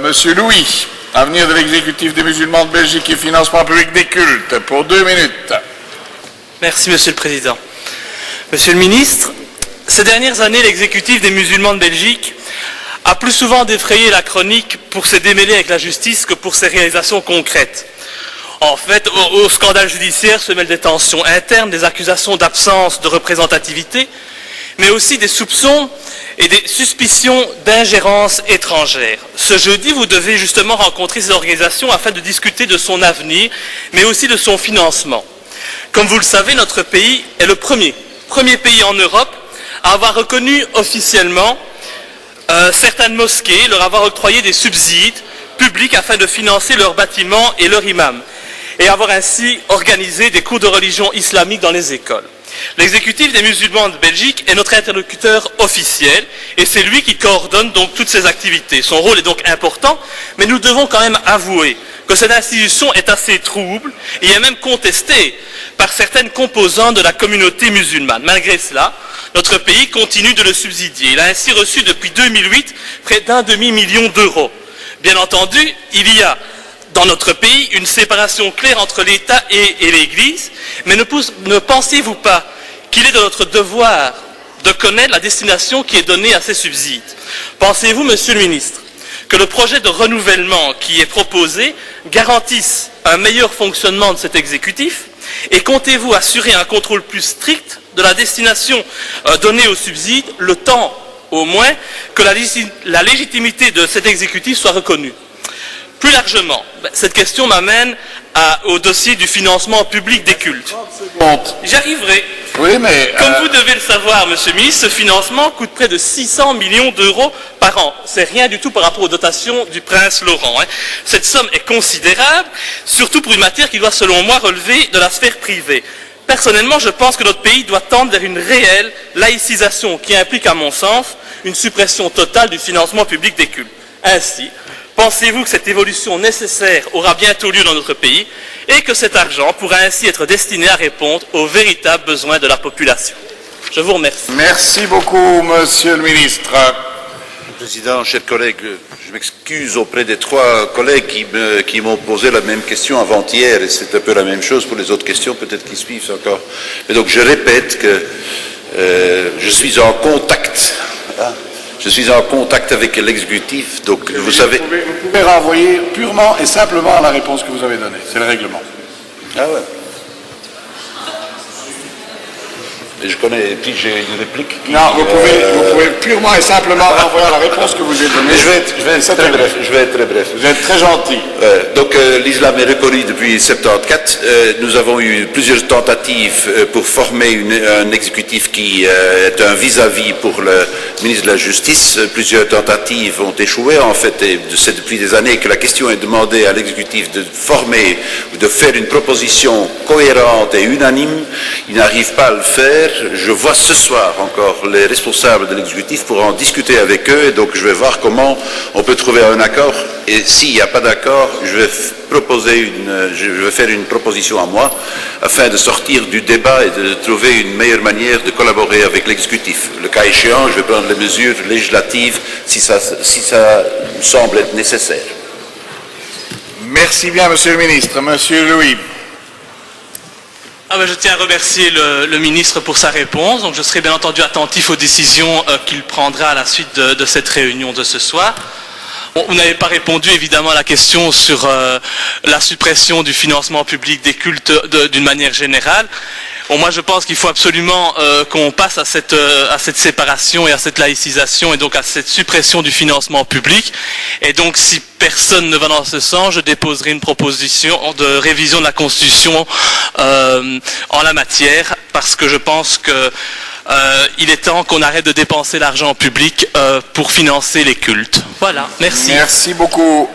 Monsieur Louis, avenir de l'exécutif des musulmans de Belgique et financement public des cultes, pour 2 minutes. Merci, Monsieur le Président. Monsieur le Ministre, ces dernières années, l'exécutif des musulmans de Belgique a plus souvent défrayé la chronique pour se démêler avec la justice que pour ses réalisations concrètes. En fait, au scandale judiciaire se mêlent des tensions internes, des accusations d'absence de représentativité, mais aussi des soupçons et des suspicions d'ingérence étrangère. Ce jeudi, vous devez justement rencontrer ces organisations afin de discuter de son avenir, mais aussi de son financement. Comme vous le savez, notre pays est le premier pays en Europe à avoir reconnu officiellement certaines mosquées, leur avoir octroyé des subsides publics afin de financer leurs bâtiments et leurs imams, et avoir ainsi organisé des cours de religion islamique dans les écoles. L'exécutif des musulmans de Belgique est notre interlocuteur officiel et c'est lui qui coordonne donc toutes ces activités. Son rôle est donc important, mais nous devons quand même avouer que cette institution est assez trouble et est même contestée par certaines composantes de la communauté musulmane. Malgré cela, notre pays continue de le subsidier. Il a ainsi reçu depuis 2008 près d'1 demi-million d'euros. Bien entendu, il y a dans notre pays une séparation claire entre l'État et l'Église, mais ne pensez-vous pas qu'il est de notre devoir de connaître la destination qui est donnée à ces subsides? Pensez-vous, Monsieur le Ministre, que le projet de renouvellement qui est proposé garantisse un meilleur fonctionnement de cet exécutif? Et comptez-vous assurer un contrôle plus strict de la destination donnée aux subsides, le temps au moins que la légitimité de cet exécutif soit reconnue? Plus largement, cette question m'amène au dossier du financement public des cultes. J'y arriverai. Oui, mais... Comme vous devez le savoir, Monsieur le Ministre, ce financement coûte près de 600 millions d'euros par an. C'est rien du tout par rapport aux dotations du prince Laurent. Cette somme est considérable, surtout pour une matière qui doit, selon moi, relever de la sphère privée. Personnellement, je pense que notre pays doit tendre vers une réelle laïcisation qui implique, à mon sens, une suppression totale du financement public des cultes. Ainsi, pensez-vous que cette évolution nécessaire aura bientôt lieu dans notre pays et que cet argent pourra ainsi être destiné à répondre aux véritables besoins de la population? Je vous remercie. Merci beaucoup, Monsieur le Ministre. Président, chers collègues, je m'excuse auprès des 3 collègues qui m'ont posé la même question avant-hier, et c'est un peu la même chose pour les autres questions, peut-être qu'ils suivent encore. Mais donc je répète que je suis en contact. Je suis en contact avec l'exécutif, donc vous savez... Vous pouvez renvoyer purement et simplement la réponse que vous avez donnée, c'est le règlement. Ah ouais. Et je connais, et puis j'ai une réplique. Non, vous pouvez purement et simplement renvoyer la réponse que vous avez donnée. Je vais être très bref. Vous êtes très gentil. Donc l'islam est reconnu depuis 1974. Nous avons eu plusieurs tentatives pour former un exécutif qui est un vis-à-vis pour le ministre de la Justice. Plusieurs tentatives ont échoué. En fait, c'est depuis des années que la question est demandée à l'exécutif de former, de faire une proposition cohérente et unanime. Il n'arrive pas à le faire. Je vois ce soir encore les responsables de l'exécutif pour en discuter avec eux, et donc je vais voir comment on peut trouver un accord, et s'il n'y a pas d'accord, je vais faire une proposition à moi, afin de sortir du débat et de trouver une meilleure manière de collaborer avec l'exécutif. Le cas échéant, je vais prendre les mesures législatives si ça me semble être nécessaire. Merci bien, Monsieur le Ministre. Monsieur Louis. Je tiens à remercier le ministre pour sa réponse. Donc, je serai bien entendu attentif aux décisions qu'il prendra à la suite de cette réunion de ce soir. Vous n'avez pas répondu évidemment à la question sur la suppression du financement public des cultes d'une manière générale. Bon, moi je pense qu'il faut absolument qu'on passe à cette séparation et à cette laïcisation et donc à cette suppression du financement public. Et donc si personne ne va dans ce sens, je déposerai une proposition de révision de la Constitution en la matière, parce que je pense que il est temps qu'on arrête de dépenser l'argent public pour financer les cultes. Voilà, merci. Merci beaucoup.